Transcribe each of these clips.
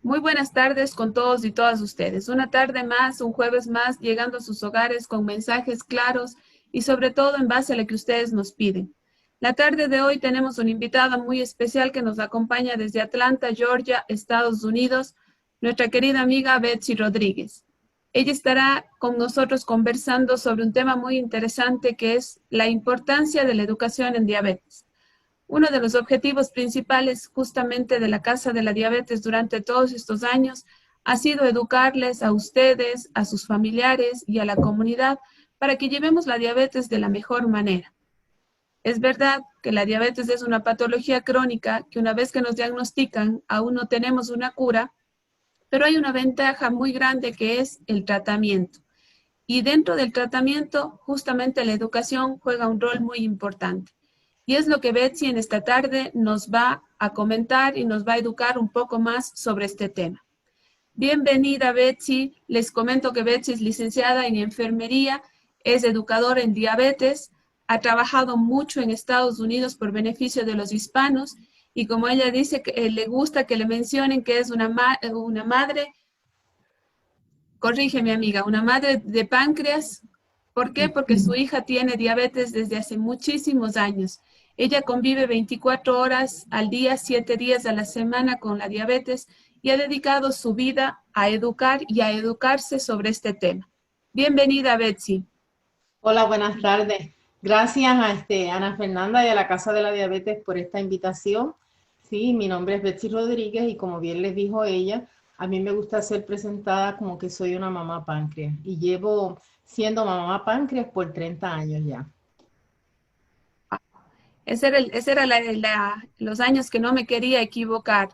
Muy buenas tardes con todos y todas ustedes. Una tarde más, un jueves más, llegando a sus hogares con mensajes claros y sobre todo en base a lo que ustedes nos piden. La tarde de hoy tenemos una invitada muy especial que nos acompaña desde Atlanta, Georgia, Estados Unidos, nuestra querida amiga Betsy Rodríguez. Ella estará con nosotros conversando sobre un tema muy interesante que es la importancia de la educación en diabetes. Uno de los objetivos principales justamente de la Casa de la Diabetes durante todos estos años ha sido educarles a ustedes, a sus familiares y a la comunidad para que llevemos la diabetes de la mejor manera. Es verdad que la diabetes es una patología crónica que una vez que nos diagnostican aún no tenemos una cura, pero hay una ventaja muy grande que es el tratamiento. Y dentro del tratamiento, justamente la educación juega un rol muy importante. Y es lo que Betsy en esta tarde nos va a comentar y nos va a educar un poco más sobre este tema. Bienvenida, Betsy. Les comento que Betsy es licenciada en enfermería, es educadora en diabetes, ha trabajado mucho en Estados Unidos por beneficio de los hispanos y como ella dice, que le gusta que le mencionen que es una madre, corrige mi amiga, una madre de páncreas. ¿Por qué? Porque su hija tiene diabetes desde hace muchísimos años. Ella convive 24 horas al día, 7 días a la semana con la diabetes y ha dedicado su vida a educar y a educarse sobre este tema. Bienvenida, Betsy. Hola, buenas tardes. Gracias a Ana Fernanda y a la Casa de la Diabetes por esta invitación. Sí, mi nombre es Betsy Rodríguez y como bien les dijo ella, a mí me gusta ser presentada como que soy una mamá páncreas y llevo siendo mamá páncreas por 30 años ya. Ese era los años que no me quería equivocar.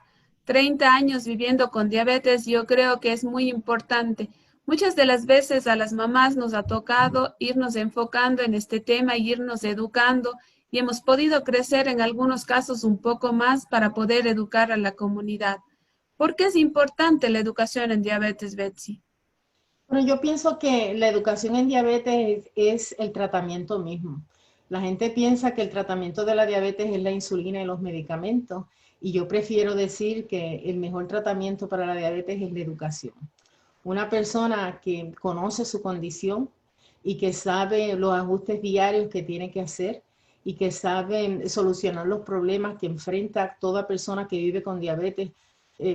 30 años viviendo con diabetes, yo creo que es muy importante. Muchas de las veces a las mamás nos ha tocado irnos enfocando en este tema y irnos educando y hemos podido crecer en algunos casos un poco más para poder educar a la comunidad. ¿Por qué es importante la educación en diabetes, Betsy? Bueno, yo pienso que la educación en diabetes es el tratamiento mismo. La gente piensa que el tratamiento de la diabetes es la insulina y los medicamentos, y yo prefiero decir que el mejor tratamiento para la diabetes es la educación. Una persona que conoce su condición y que sabe los ajustes diarios que tiene que hacer y que sabe solucionar los problemas que enfrenta toda persona que vive con diabetes,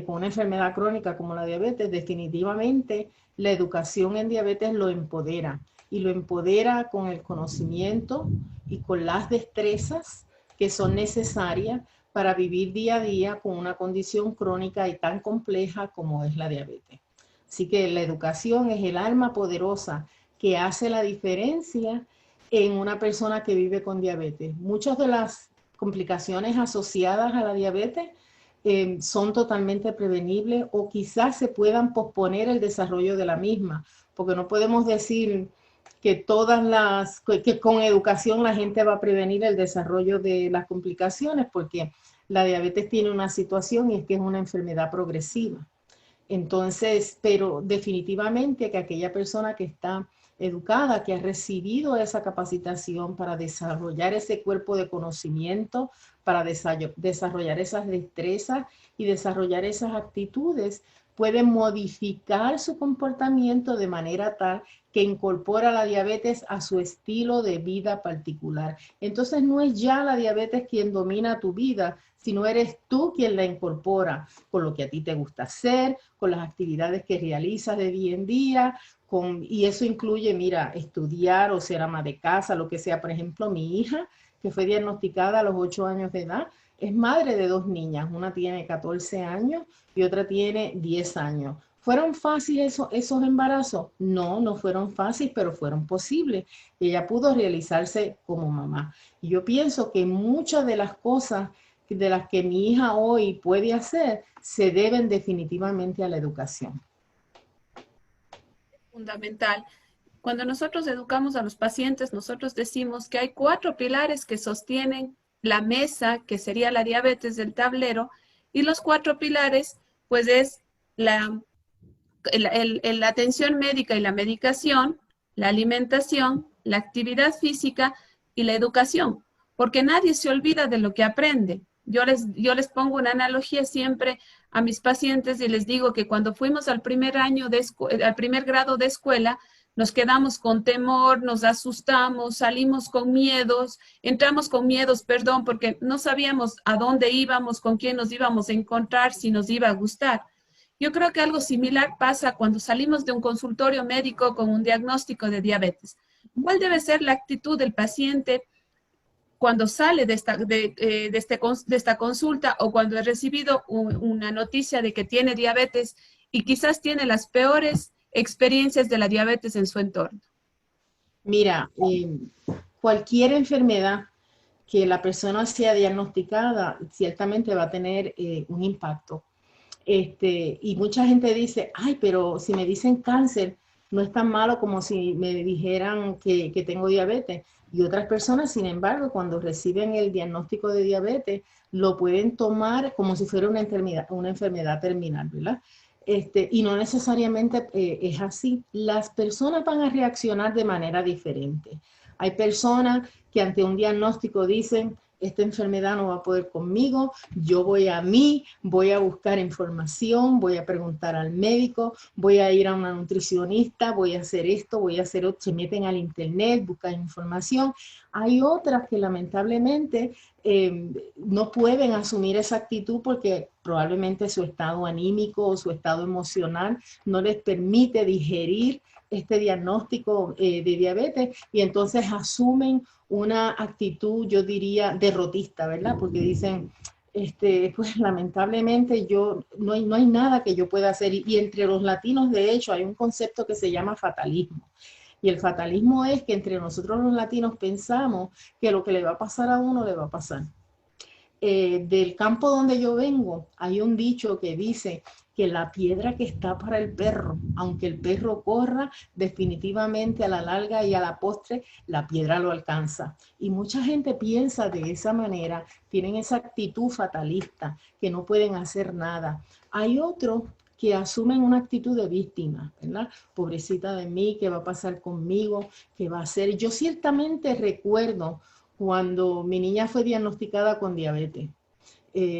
con una enfermedad crónica como la diabetes, definitivamente la educación en diabetes lo empodera y lo empodera con el conocimiento y con las destrezas que son necesarias para vivir día a día con una condición crónica y tan compleja como es la diabetes. Así que la educación es el arma poderosa que hace la diferencia en una persona que vive con diabetes. Muchas de las complicaciones asociadas a la diabetes son totalmente prevenibles o quizás se puedan posponer el desarrollo de la misma, porque no podemos decir que con educación la gente va a prevenir el desarrollo de las complicaciones, porque la diabetes tiene una situación y es que es una enfermedad progresiva. Entonces, pero definitivamente que aquella persona que está educada, que ha recibido esa capacitación para desarrollar ese cuerpo de conocimiento, para desarrollar esas destrezas y desarrollar esas actitudes, puede modificar su comportamiento de manera tal que incorpora la diabetes a su estilo de vida particular. Entonces no es ya la diabetes quien domina tu vida, sino eres tú quien la incorpora con lo que a ti te gusta hacer, con las actividades que realizas de día en día, y eso incluye, mira, estudiar o ser ama de casa, lo que sea. Por ejemplo, mi hija, que fue diagnosticada a los 8 años de edad, es madre de 2 niñas, una tiene 14 años y otra tiene 10 años. ¿Fueron fáciles esos embarazos? No, no fueron fáciles, pero fueron posibles. Ella pudo realizarse como mamá. Y yo pienso que muchas de las cosas de las que mi hija hoy puede hacer se deben definitivamente a la educación. Fundamental. Cuando nosotros educamos a los pacientes, nosotros decimos que hay 4 pilares que sostienen la mesa, que sería la diabetes del tablero, y los 4 pilares, pues es la atención médica y la medicación, la alimentación, la actividad física y la educación, porque nadie se olvida de lo que aprende. Yo les pongo una analogía siempre a mis pacientes y les digo que cuando fuimos al primer año al primer grado de escuela, nos quedamos con temor, nos asustamos, salimos con miedos, entramos con miedos, perdón, porque no sabíamos a dónde íbamos, con quién nos íbamos a encontrar, si nos iba a gustar. Yo creo que algo similar pasa cuando salimos de un consultorio médico con un diagnóstico de diabetes. ¿Cuál debe ser la actitud del paciente cuando sale de esta consulta o cuando he recibido una noticia de que tiene diabetes y quizás tiene las peores experiencias de la diabetes en su entorno? Mira, cualquier enfermedad que la persona sea diagnosticada ciertamente va a tener un impacto. Y mucha gente dice, ay, pero si me dicen cáncer, no es tan malo como si me dijeran que tengo diabetes. Y otras personas, sin embargo, cuando reciben el diagnóstico de diabetes, lo pueden tomar como si fuera una enfermedad terminal, ¿verdad? Y no necesariamente es así. Las personas van a reaccionar de manera diferente. Hay personas que ante un diagnóstico dicen, esta enfermedad no va a poder conmigo, yo voy a mí, voy a buscar información, voy a preguntar al médico, voy a ir a una nutricionista, voy a hacer esto, voy a hacer otro, se meten al internet, buscan información. Hay otras que lamentablemente no pueden asumir esa actitud porque probablemente su estado anímico o su estado emocional no les permite digerir este diagnóstico de diabetes y entonces asumen una actitud, yo diría, derrotista, ¿verdad? Porque dicen, pues lamentablemente no hay nada que yo pueda hacer. Y entre los latinos, de hecho, hay un concepto que se llama fatalismo. Y el fatalismo es que entre nosotros los latinos pensamos que lo que le va a pasar a uno le va a pasar. Del campo donde yo vengo, hay un dicho que dice que la piedra que está para el perro, aunque el perro corra, definitivamente a la larga y a la postre, la piedra lo alcanza. Y mucha gente piensa de esa manera, tienen esa actitud fatalista, que no pueden hacer nada. Hay otros que asumen una actitud de víctima, ¿verdad? Pobrecita de mí, ¿qué va a pasar conmigo? ¿Qué va a hacer? Yo ciertamente recuerdo cuando mi niña fue diagnosticada con diabetes.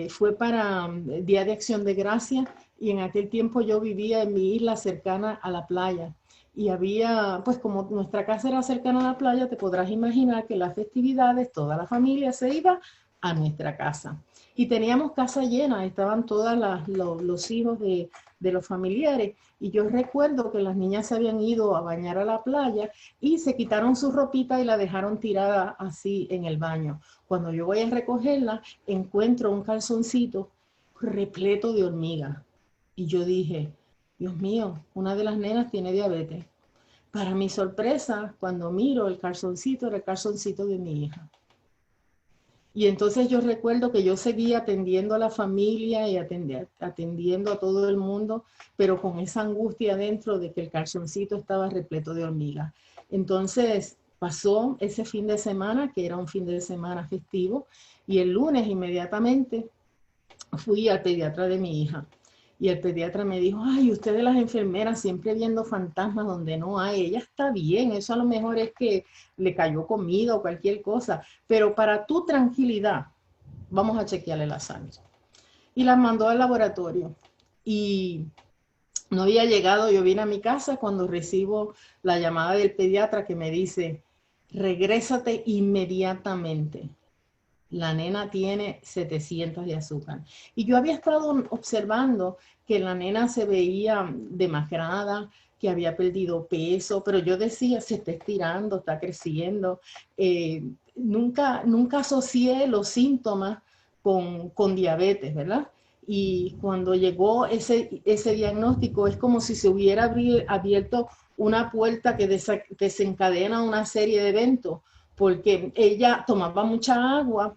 Fue para Día de Acción de Gracias y en aquel tiempo yo vivía en mi isla cercana a la playa. Y había, pues como nuestra casa era cercana a la playa, te podrás imaginar que las festividades, toda la familia se iba a nuestra casa. Y teníamos casa llena, estaban todos los hijos de los familiares. Y yo recuerdo que las niñas se habían ido a bañar a la playa y se quitaron su ropita y la dejaron tirada así en el baño. Cuando yo voy a recogerla, encuentro un calzoncito repleto de hormigas. Y yo dije, Dios mío, una de las nenas tiene diabetes. Para mi sorpresa, cuando miro el calzoncito, era el calzoncito de mi hija. Y entonces yo recuerdo que yo seguía atendiendo a la familia y atendiendo a todo el mundo, pero con esa angustia dentro de que el calzoncito estaba repleto de hormigas. Entonces pasó ese fin de semana, que era un fin de semana festivo, y el lunes inmediatamente fui al pediatra de mi hija. Y el pediatra me dijo, ay, ustedes las enfermeras siempre viendo fantasmas donde no hay. Ella está bien, eso a lo mejor es que le cayó comida o cualquier cosa. Pero para tu tranquilidad, vamos a chequearle la sangre. Y la mandó al laboratorio. Y no había llegado, yo vine a mi casa cuando recibo la llamada del pediatra que me dice, regrésate inmediatamente. La nena tiene 700 de azúcar. Y yo había estado observando que la nena se veía demacrada, que había perdido peso, pero yo decía, se está estirando, está creciendo. Nunca asocié los síntomas con diabetes, ¿verdad? Y cuando llegó ese diagnóstico, es como si se hubiera abierto una puerta que desencadena una serie de eventos, porque ella tomaba mucha agua,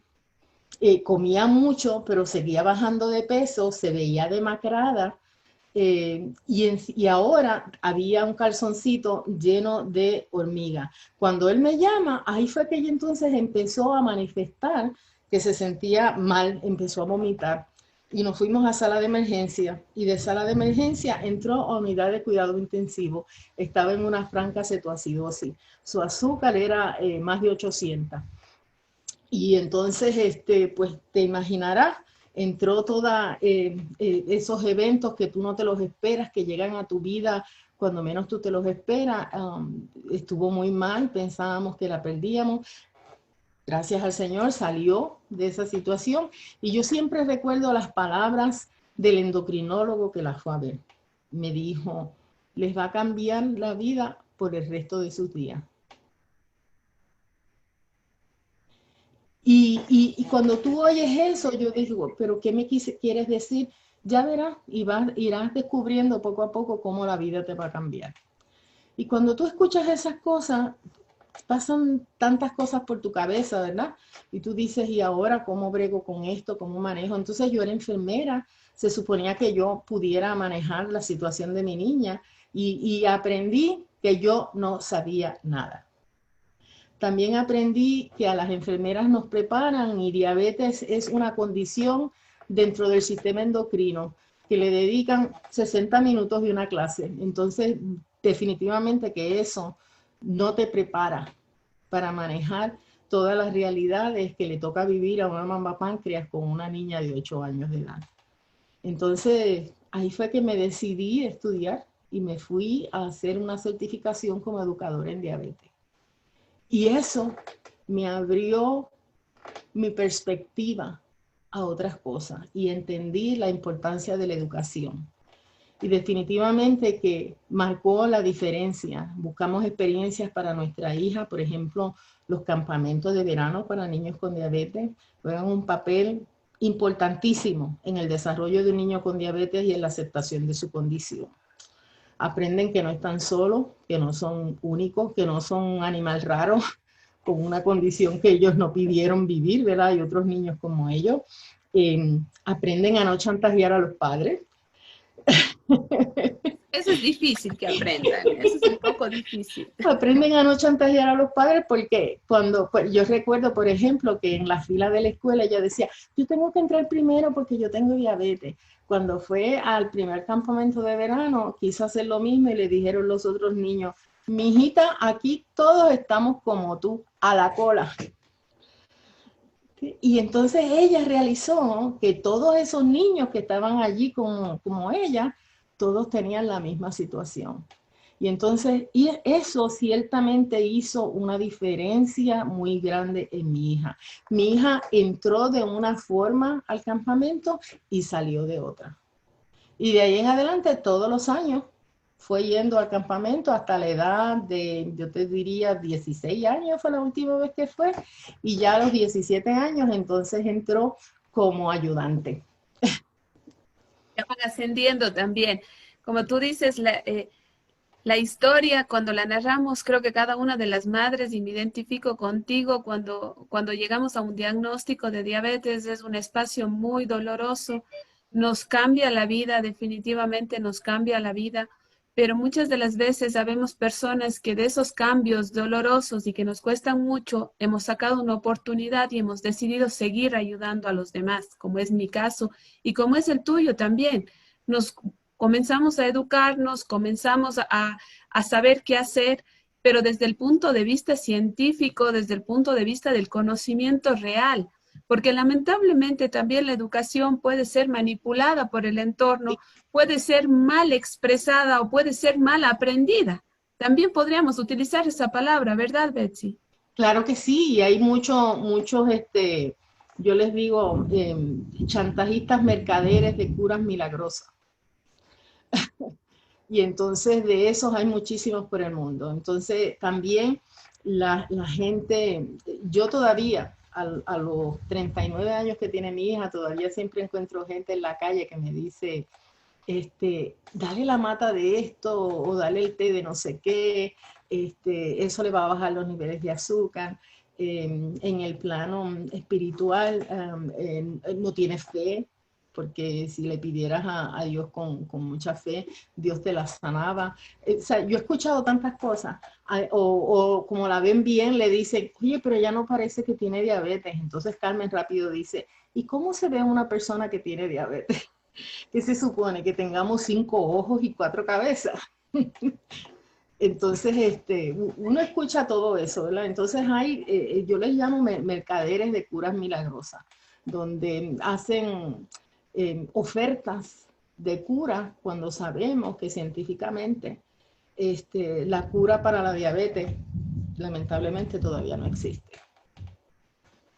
comía mucho, pero seguía bajando de peso, se veía demacrada, y ahora había un calzoncito lleno de hormigas. Cuando él me llama, ahí fue que ella entonces empezó a manifestar que se sentía mal, empezó a vomitar. Y nos fuimos a sala de emergencia, y de sala de emergencia entró a unidad de cuidado intensivo. Estaba en una franca cetoacidosis. Su azúcar era más de 800. Y entonces, pues te imaginarás entró toda esos eventos que tú no te los esperas, que llegan a tu vida cuando menos tú te los esperas. Estuvo muy mal, pensábamos que la perdíamos. Gracias al Señor salió de esa situación y yo siempre recuerdo las palabras del endocrinólogo que la fue a ver. Me dijo, les va a cambiar la vida por el resto de sus días. Y cuando tú oyes eso, yo digo, pero ¿qué me quieres decir? Ya verás y irás descubriendo poco a poco cómo la vida te va a cambiar. Y cuando tú escuchas esas cosas, pasan tantas cosas por tu cabeza, ¿verdad? Y tú dices, ¿y ahora cómo brego con esto? ¿Cómo manejo? Entonces yo era enfermera, se suponía que yo pudiera manejar la situación de mi niña y aprendí que yo no sabía nada. También aprendí que a las enfermeras nos preparan y diabetes es una condición dentro del sistema endocrino que le dedican 60 minutos de una clase. Entonces, definitivamente que eso no te prepara para manejar todas las realidades que le toca vivir a una mamá páncreas con una niña de 8 años de edad. Entonces, ahí fue que me decidí a estudiar y me fui a hacer una certificación como educadora en diabetes. Y eso me abrió mi perspectiva a otras cosas y entendí la importancia de la educación. Y definitivamente que marcó la diferencia. Buscamos experiencias para nuestra hija, por ejemplo, los campamentos de verano para niños con diabetes juegan un papel importantísimo en el desarrollo de un niño con diabetes y en la aceptación de su condición. Aprenden que no están solos, que no son únicos, que no son un animal raro con una condición que ellos no pidieron vivir, ¿verdad? Hay otros niños como ellos. Aprenden a no chantajear a los padres. Eso es difícil que aprendan, eso es un poco difícil. Aprenden a no chantajear a los padres porque pues, yo recuerdo, por ejemplo, que en la fila de la escuela ella decía, yo tengo que entrar primero porque yo tengo diabetes. Cuando fue al primer campamento de verano, quiso hacer lo mismo y le dijeron los otros niños, mijita, aquí todos estamos como tú, a la cola. Y entonces ella realizó que todos esos niños que estaban allí como ella, todos tenían la misma situación. Y entonces y eso ciertamente hizo una diferencia muy grande en mi hija. Mi hija entró de una forma al campamento y salió de otra. Y de ahí en adelante, todos los años, fue yendo al campamento hasta la edad de, yo te diría, 16 años fue la última vez que fue. Y ya a los 17 años, entonces entró como ayudante. Ya van ascendiendo también. Como tú dices, la historia, cuando la narramos, creo que cada una de las madres, y me identifico contigo, cuando llegamos a un diagnóstico de diabetes, es un espacio muy doloroso, nos cambia la vida, definitivamente nos cambia la vida, pero muchas de las veces sabemos personas que de esos cambios dolorosos y que nos cuestan mucho, hemos sacado una oportunidad y hemos decidido seguir ayudando a los demás, como es mi caso y como es el tuyo también. Nos comenzamos a educarnos, comenzamos a saber qué hacer, pero desde el punto de vista científico, desde el punto de vista del conocimiento real, porque lamentablemente también la educación puede ser manipulada por el entorno, puede ser mal expresada o puede ser mal aprendida. También podríamos utilizar esa palabra, ¿verdad, Betsy? Claro que sí, y hay muchos, yo les digo, chantajistas mercaderes de curas milagrosas. Y entonces de esos hay muchísimos por el mundo. Entonces también la gente, yo todavía a los 39 años que tiene mi hija, todavía siempre encuentro gente en la calle que me dice, dale la mata de esto o dale el té de no sé qué, eso le va a bajar los niveles de azúcar. En el plano espiritual, no tienes fe, porque si le pidieras a Dios con mucha fe, Dios te la sanaba. O sea, yo he escuchado tantas cosas, o como la ven bien, le dicen, oye, pero ya no parece que tiene diabetes. Entonces Carmen rápido dice, ¿y cómo se ve una persona que tiene diabetes? ¿Qué se supone? Que tengamos 5 ojos y 4 cabezas. Entonces, uno escucha todo eso, ¿verdad? Entonces yo les llamo mercaderes de curas milagrosas, donde hacen ofertas de cura cuando sabemos que científicamente la cura para la diabetes lamentablemente todavía no existe.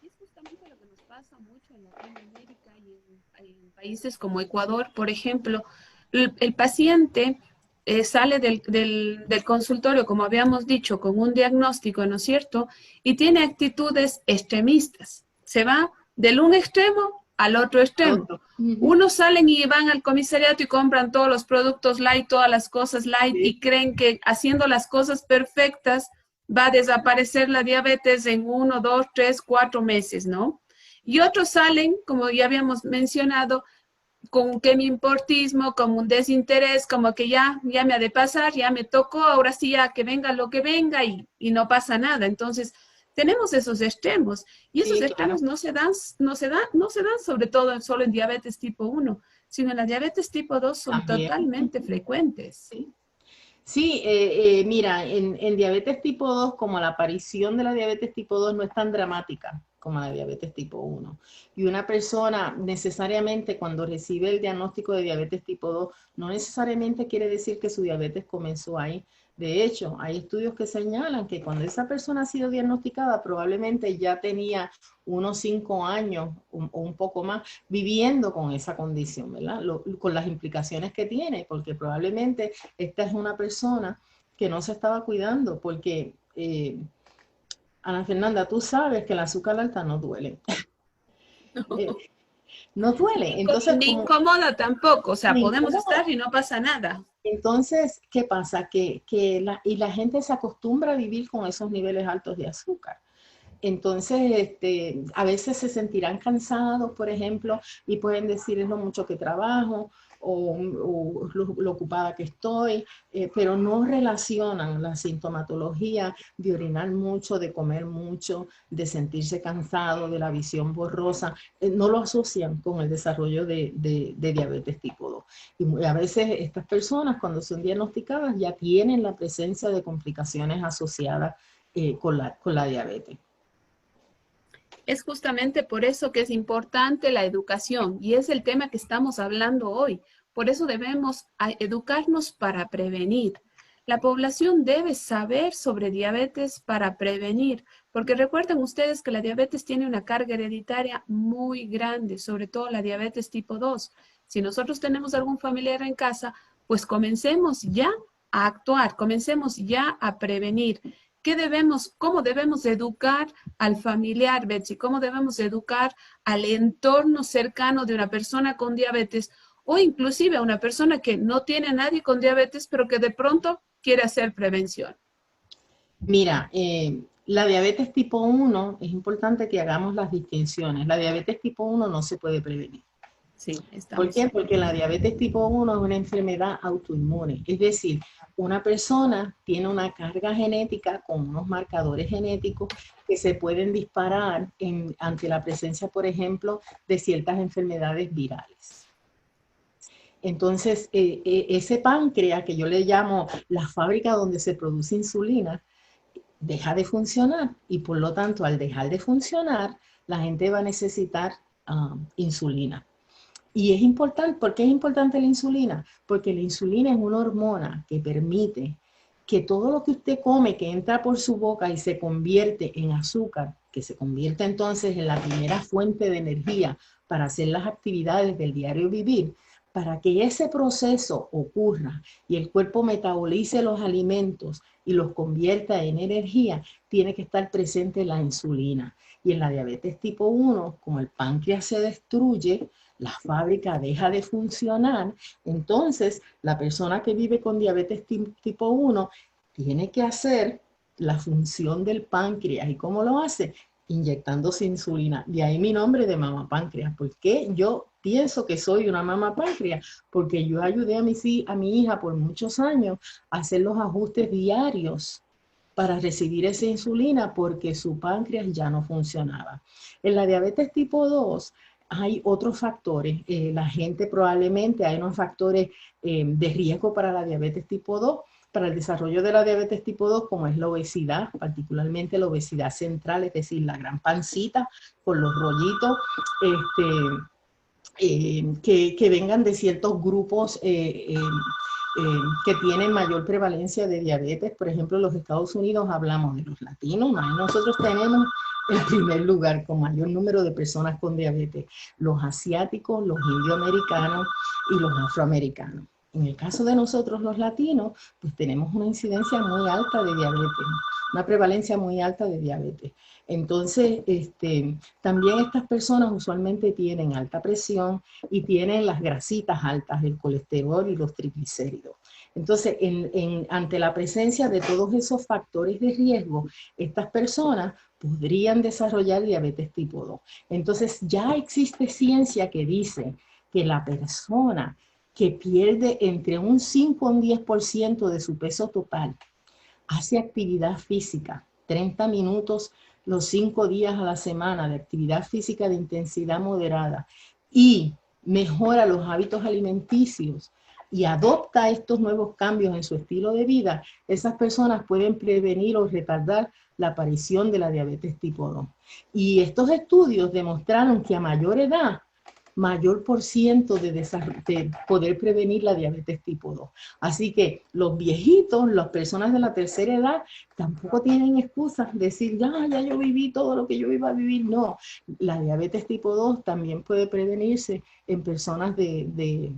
Es justamente lo que nos pasa mucho en Latinoamérica y en países como Ecuador, por ejemplo. El paciente sale del consultorio, como habíamos dicho, con un diagnóstico, ¿no es cierto? Y tiene actitudes extremistas. Se va del un extremo al otro extremo. Unos salen y van al comisariato y compran todos los productos light, todas las cosas light, y creen que haciendo las cosas perfectas va a desaparecer la diabetes en 1, 2, 3, 4 meses, ¿no? Y otros salen, como ya habíamos mencionado, con que mi importismo, como un desinterés, como que ya me ha de pasar, ya me tocó, ahora sí ya que venga lo que venga y no pasa nada. Entonces, tenemos esos extremos y esos extremos no se dan sobre todo solo en diabetes tipo 1, sino en la diabetes tipo 2 son totalmente frecuentes. Sí, mira, en diabetes tipo 2, como la aparición de la diabetes tipo 2 no es tan dramática como la diabetes tipo 1. Y una persona necesariamente cuando recibe el diagnóstico de diabetes tipo 2, no necesariamente quiere decir que su diabetes comenzó ahí. De hecho, hay estudios que señalan que cuando esa persona ha sido diagnosticada, probablemente ya tenía unos 5 años o un poco más viviendo con esa condición, ¿verdad? Con las implicaciones que tiene, porque probablemente esta es una persona que no se estaba cuidando, porque Ana Fernanda, tú sabes que el azúcar alta no duele. No duele. Entonces, ni incomoda tampoco, o sea, podemos incomoda. estar y no pasa nada. Entonces, ¿qué pasa? La gente se acostumbra a vivir con esos niveles altos de azúcar. Entonces, a veces se sentirán cansados, por ejemplo, y pueden decir es lo mucho que trabajo o lo ocupada que estoy, pero no relacionan la sintomatología de orinar mucho, de comer mucho, de sentirse cansado, de la visión borrosa, no lo asocian con el desarrollo de diabetes tipo 2. Y a veces estas personas cuando son diagnosticadas ya tienen la presencia de complicaciones asociadas con la diabetes. Es justamente por eso que es importante la educación y es el tema que estamos hablando hoy. Por eso debemos educarnos para prevenir. La población debe saber sobre diabetes para prevenir, porque recuerden ustedes que la diabetes tiene una carga hereditaria muy grande, sobre todo la diabetes tipo 2. Si nosotros tenemos algún familiar en casa, pues comencemos ya a actuar, comencemos ya a prevenir. ¿Cómo debemos educar al familiar, Betsy? ¿Cómo debemos educar al entorno cercano de una persona con diabetes o inclusive a una persona que no tiene a nadie con diabetes, pero que de pronto quiere hacer prevención? Mira, la diabetes tipo 1 es importante que hagamos las distinciones. La diabetes tipo 1 no se puede prevenir. Sí, ¿Por qué? Porque la diabetes tipo 1 es una enfermedad autoinmune. Es decir, una persona tiene una carga genética con unos marcadores genéticos que se pueden disparar ante la presencia, por ejemplo, de ciertas enfermedades virales. Entonces, ese páncreas que yo le llamo la fábrica donde se produce insulina, deja de funcionar y por lo tanto, al dejar de funcionar, la gente va a necesitar insulina. Y es importante, ¿por qué es importante la insulina? Porque la insulina es una hormona que permite que todo lo que usted come, que entra por su boca y se convierte en azúcar, que se convierte entonces en la primera fuente de energía para hacer las actividades del diario vivir, para que ese proceso ocurra y el cuerpo metabolice los alimentos y los convierta en energía, tiene que estar presente la insulina. Y en la diabetes tipo 1, como el páncreas se destruye, la fábrica deja de funcionar, entonces la persona que vive con diabetes tipo 1 tiene que hacer la función del páncreas. ¿Y cómo lo hace? Inyectándose insulina. De ahí mi nombre de mamá páncreas. ¿Por qué yo pienso que soy una mamá páncreas? Porque yo ayudé a mi hija por muchos años a hacer los ajustes diarios para recibir esa insulina porque su páncreas ya no funcionaba. En la diabetes tipo 2 hay otros factores. La gente probablemente hay unos factores de riesgo para la diabetes tipo 2, para el desarrollo de la diabetes tipo 2, como es la obesidad, particularmente la obesidad central, es decir, la gran pancita con los rollitos, que vengan de ciertos grupos que tienen mayor prevalencia de diabetes. Por ejemplo, en los Estados Unidos hablamos de los latinos, nosotros tenemos el primer lugar con mayor número de personas con diabetes, los asiáticos, los indioamericanos y los afroamericanos. En el caso de nosotros los latinos, pues tenemos una incidencia muy alta de diabetes, una prevalencia muy alta de diabetes. Entonces, también estas personas usualmente tienen alta presión y tienen las grasitas altas, el colesterol y los triglicéridos. Entonces, ante la presencia de todos esos factores de riesgo, estas personas podrían desarrollar diabetes tipo 2. Entonces, ya existe ciencia que dice que la persona que pierde entre un 5 y un 10% de su peso total hace actividad física, 30 minutos los 5 días a la semana de actividad física de intensidad moderada y mejora los hábitos alimenticios y adopta estos nuevos cambios en su estilo de vida, esas personas pueden prevenir o retardar la aparición de la diabetes tipo 2. Y estos estudios demostraron que a mayor edad, mayor por ciento de poder prevenir la diabetes tipo 2. Así que los viejitos, las personas de la tercera edad, tampoco tienen excusas de decir, ya yo viví todo lo que yo iba a vivir. No, la diabetes tipo 2 también puede prevenirse en personas de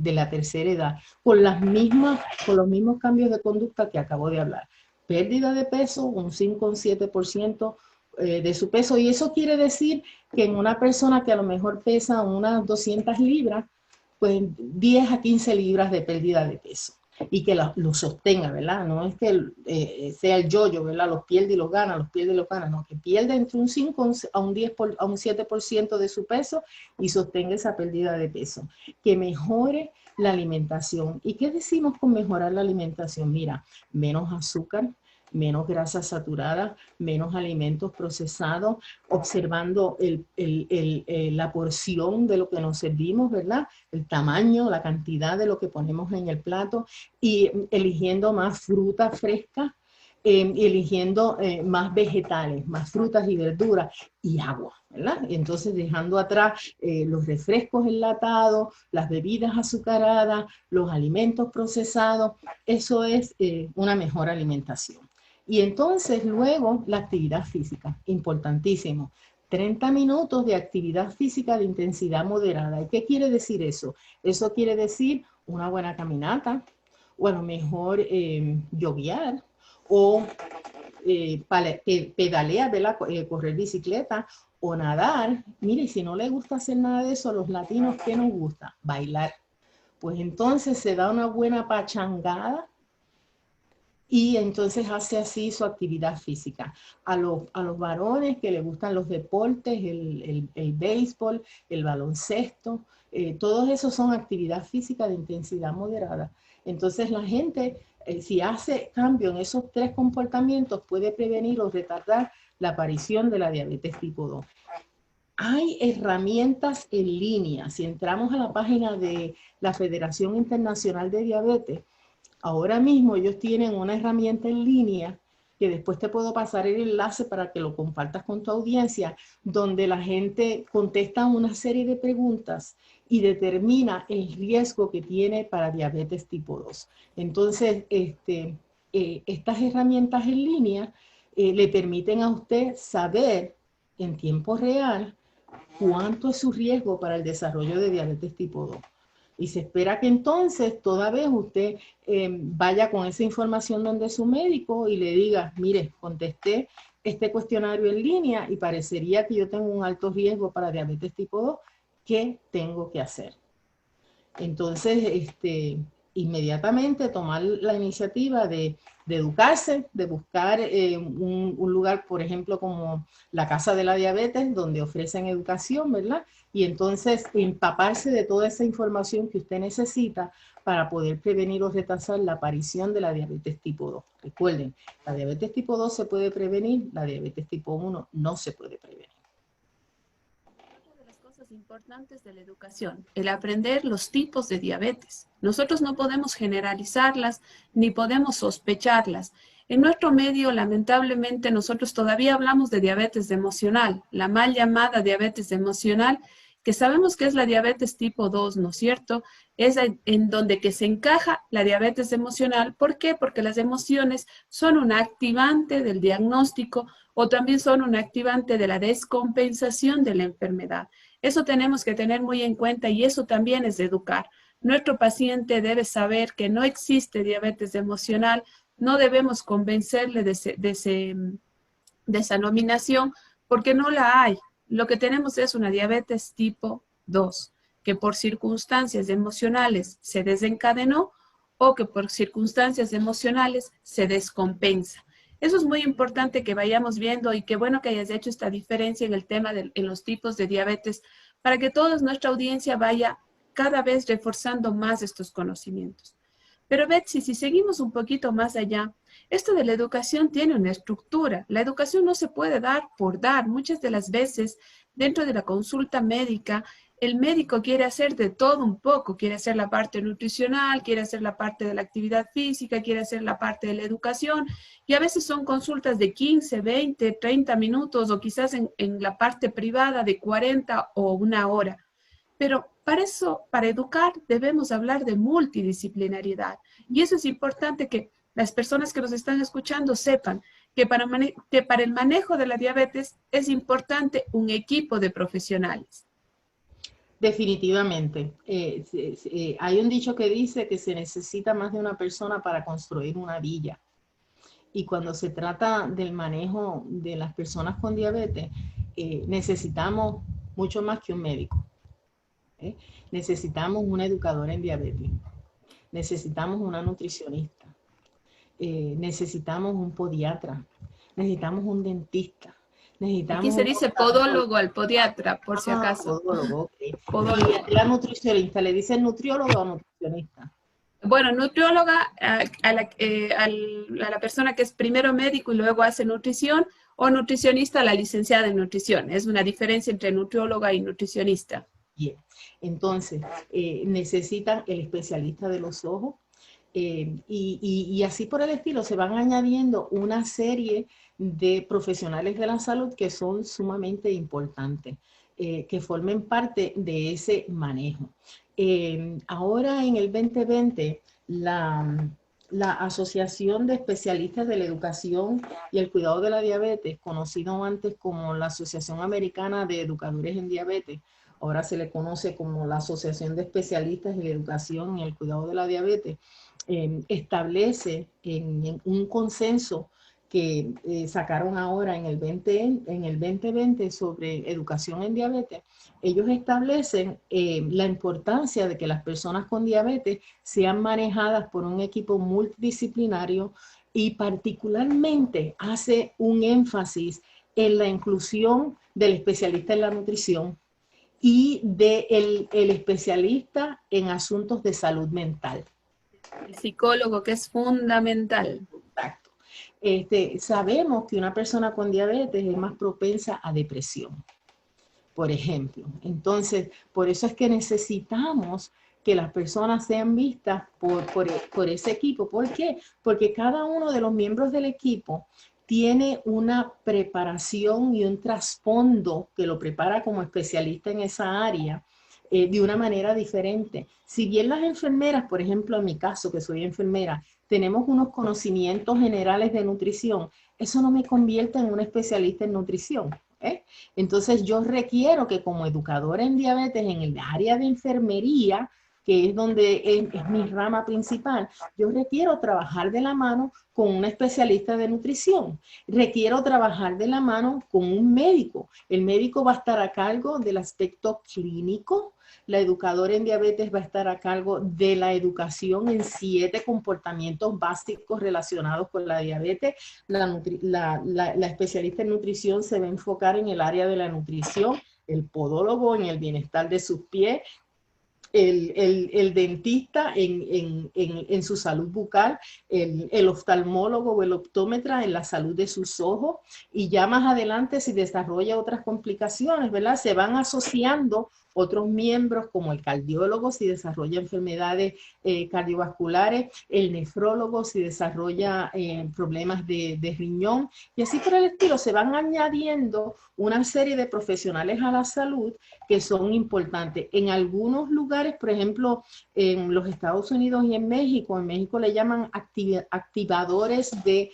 la tercera edad, con los mismos cambios de conducta que acabo de hablar. Pérdida de peso, un 5 o un 7% de su peso, y eso quiere decir que en una persona que a lo mejor pesa unas 200 libras, pues 10 a 15 libras de pérdida de peso y que lo sostenga, ¿verdad? No es que sea el yo-yo, ¿verdad? Los pierde y los gana, los pierde y los gana, no, que pierda entre un 5 a un 10 a un 7% de su peso y sostenga esa pérdida de peso. Que mejore la alimentación. ¿Y qué decimos con mejorar la alimentación? Mira, menos azúcar, menos grasa saturada, menos alimentos procesados, observando la porción de lo que nos servimos, ¿verdad? El tamaño, la cantidad de lo que ponemos en el plato y eligiendo más fruta fresca, eligiendo más vegetales, más frutas y verduras y agua, ¿verdad? Y entonces dejando atrás los refrescos enlatados, las bebidas azucaradas, los alimentos procesados, eso es una mejor alimentación. Y entonces luego la actividad física, importantísimo. 30 minutos de actividad física de intensidad moderada. ¿Y qué quiere decir eso? Eso quiere decir una buena caminata, o a lo mejor yoguear, o pedalear, correr bicicleta, o nadar. Mire, si no le gusta hacer nada de eso, a los latinos, ¿qué nos gusta? Bailar. Pues entonces se da una buena pachangada y entonces hace así su actividad física. A los varones que les gustan los deportes, el béisbol, el baloncesto, todos esos son actividad física de intensidad moderada. Entonces la gente, si hace cambio en esos 3 comportamientos, puede prevenir o retardar la aparición de la diabetes tipo 2. Hay herramientas en línea. Si entramos a la página de la Federación Internacional de Diabetes, ahora mismo ellos tienen una herramienta en línea que después te puedo pasar el enlace para que lo compartas con tu audiencia, donde la gente contesta una serie de preguntas y determina el riesgo que tiene para diabetes tipo 2. Entonces, estas herramientas en línea le permiten a usted saber en tiempo real cuánto es su riesgo para el desarrollo de diabetes tipo 2. Y se espera que entonces toda vez usted vaya con esa información donde su médico y le diga, mire, contesté este cuestionario en línea y parecería que yo tengo un alto riesgo para diabetes tipo 2, ¿qué tengo que hacer? Entonces, inmediatamente tomar la iniciativa de educarse, de buscar un lugar, por ejemplo, como la Casa de la Diabetes, donde ofrecen educación, ¿verdad? Y entonces empaparse de toda esa información que usted necesita para poder prevenir o retrasar la aparición de la diabetes tipo 2. Recuerden, la diabetes tipo 2 se puede prevenir, la diabetes tipo 1 no se puede prevenir. cosas importantes de la educación, el aprender los tipos de diabetes. Nosotros no podemos generalizarlas ni podemos sospecharlas. En nuestro medio, lamentablemente, nosotros todavía hablamos de diabetes emocional, la mal llamada diabetes emocional, que sabemos que es la diabetes tipo 2, ¿no es cierto? Es en donde que se encaja la diabetes emocional. ¿Por qué? Porque las emociones son un activante del diagnóstico o también son un activante de la descompensación de la enfermedad. Eso tenemos que tener muy en cuenta y eso también es educar. Nuestro paciente debe saber que no existe diabetes emocional, no debemos convencerle de esa nominación porque no la hay. Lo que tenemos es una diabetes tipo 2, que por circunstancias emocionales se desencadenó o que por circunstancias emocionales se descompensa. Eso es muy importante que vayamos viendo y qué bueno que hayas hecho esta diferencia en el tema en los tipos de diabetes para que toda nuestra audiencia vaya cada vez reforzando más estos conocimientos. Pero Betsy, si seguimos un poquito más allá, esto de la educación tiene una estructura. La educación no se puede dar por dar. Muchas de las veces, dentro de la consulta médica, el médico quiere hacer de todo un poco. Quiere hacer la parte nutricional, quiere hacer la parte de la actividad física, quiere hacer la parte de la educación. Y a veces son consultas de 15, 20, 30 minutos o quizás en la parte privada de 40 o una hora. Pero para eso, para educar, debemos hablar de multidisciplinariedad. Y eso es importante que las personas que nos están escuchando sepan que para el manejo de la diabetes es importante un equipo de profesionales. Definitivamente. Hay un dicho que dice que se necesita más de una persona para construir una villa. Y cuando se trata del manejo de las personas con diabetes, necesitamos mucho más que un médico. Necesitamos una educadora en diabetes, necesitamos una nutricionista, necesitamos un podiatra, necesitamos un dentista, necesitamos... Aquí se dice podólogo al podiatra, por si acaso. Podólogo, okay. Podólogo. Y la nutricionista, ¿le dicen nutriólogo o nutricionista? Bueno, nutrióloga a la persona que es primero médico y luego hace nutrición, o nutricionista a la licenciada en nutrición. Es una diferencia entre nutrióloga y nutricionista. Bien, entonces necesitan el especialista de los ojos y así por el estilo se van añadiendo una serie de profesionales de la salud que son sumamente importantes, que formen parte de ese manejo. Ahora en el 2020, la Asociación de Especialistas de la Educación y el Cuidado de la Diabetes, conocido antes como la Asociación Americana de Educadores en Diabetes, ahora se le conoce como la Asociación de Especialistas en la Educación y el Cuidado de la Diabetes, establece en un consenso que sacaron ahora en el 2020 sobre educación en diabetes. Ellos establecen la importancia de que las personas con diabetes sean manejadas por un equipo multidisciplinario y particularmente hace un énfasis en la inclusión del especialista en la nutrición y del especialista en asuntos de salud mental. El psicólogo, que es fundamental. Exacto. Sabemos que una persona con diabetes es más propensa a depresión, por ejemplo. Entonces, por eso es que necesitamos que las personas sean vistas por ese equipo. ¿Por qué? Porque cada uno de los miembros del equipo tiene una preparación y un trasfondo que lo prepara como especialista en esa área de una manera diferente. Si bien las enfermeras, por ejemplo, en mi caso, que soy enfermera, tenemos unos conocimientos generales de nutrición, eso no me convierte en una especialista en nutrición. Entonces yo requiero que como educadora en diabetes en el área de enfermería, que es donde es mi rama principal, yo requiero trabajar de la mano con un especialista de nutrición. Requiero trabajar de la mano con un médico. El médico va a estar a cargo del aspecto clínico. La educadora en diabetes va a estar a cargo de la educación en 7 comportamientos básicos relacionados con la diabetes. La especialista en nutrición se va a enfocar en el área de la nutrición, el podólogo en el bienestar de sus pies, el dentista en su salud bucal, el oftalmólogo o el optómetra en la salud de sus ojos, y ya más adelante si desarrolla otras complicaciones, ¿verdad? Se van asociando otros miembros como el cardiólogo si desarrolla enfermedades cardiovasculares, el nefrólogo si desarrolla problemas de riñón, y así por el estilo. Se van añadiendo una serie de profesionales a la salud que son importantes. En algunos lugares, por ejemplo, en los Estados Unidos y en México le llaman activadores de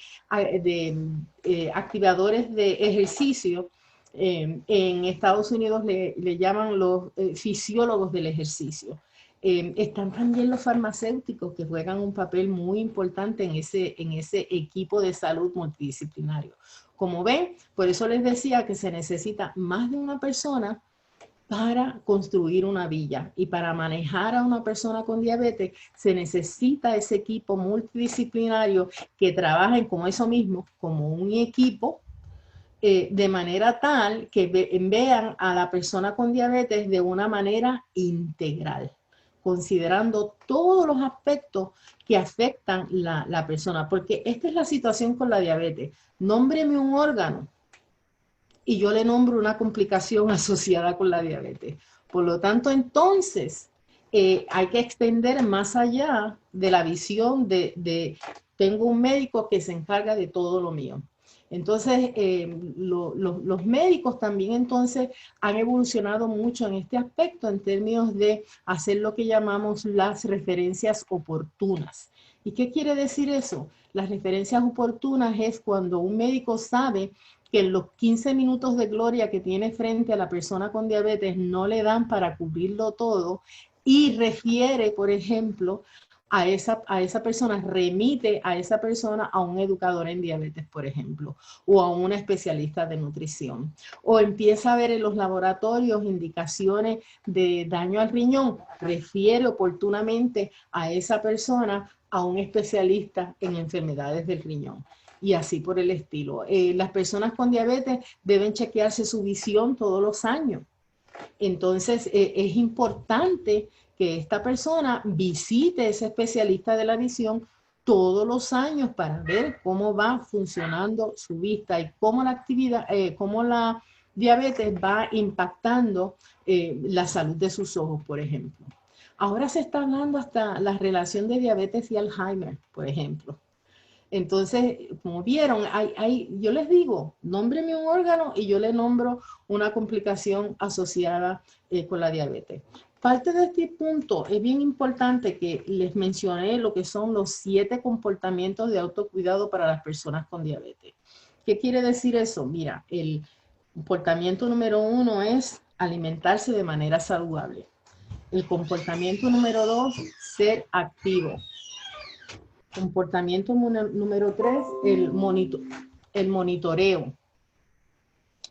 ejercicio. En Estados Unidos le llaman los fisiólogos del ejercicio. Están también los farmacéuticos que juegan un papel muy importante en ese equipo de salud multidisciplinario. Como ven, por eso les decía que se necesita más de una persona para construir una villa, y para manejar a una persona con diabetes se necesita ese equipo multidisciplinario que trabajen como eso mismo, como un equipo, de manera tal que vean a la persona con diabetes de una manera integral, considerando todos los aspectos que afectan la persona, porque esta es la situación con la diabetes. Nómbreme un órgano y yo le nombro una complicación asociada con la diabetes. Por lo tanto, entonces, hay que extender más allá de la visión de tengo un médico que se encarga de todo lo mío. Entonces, los médicos también entonces han evolucionado mucho en este aspecto en términos de hacer lo que llamamos las referencias oportunas. ¿Y qué quiere decir eso? Las referencias oportunas es cuando un médico sabe que en los 15 minutos de gloria que tiene frente a la persona con diabetes no le dan para cubrirlo todo, y refiere, por ejemplo, a esa persona, remite a esa persona a un educador en diabetes, por ejemplo, o a un especialista de nutrición. O empieza a ver en los laboratorios indicaciones de daño al riñón, refiere oportunamente a esa persona a un especialista en enfermedades del riñón. Y así por el estilo. Las personas con diabetes deben chequearse su visión todos los años. Entonces, es importante que esta persona visite a ese especialista de la visión todos los años para ver cómo va funcionando su vista y cómo cómo la diabetes va impactando la salud de sus ojos, por ejemplo. Ahora se está hablando hasta la relación de diabetes y Alzheimer, por ejemplo. Entonces, como vieron, yo les digo, nómbreme un órgano y yo le nombro una complicación asociada con la diabetes. Parte de este punto es bien importante que les mencioné lo que son los 7 comportamientos de autocuidado para las personas con diabetes. ¿Qué quiere decir eso? Mira, el comportamiento número 1 es alimentarse de manera saludable. El comportamiento número 2, ser activo. Comportamiento número 3, el monitoreo.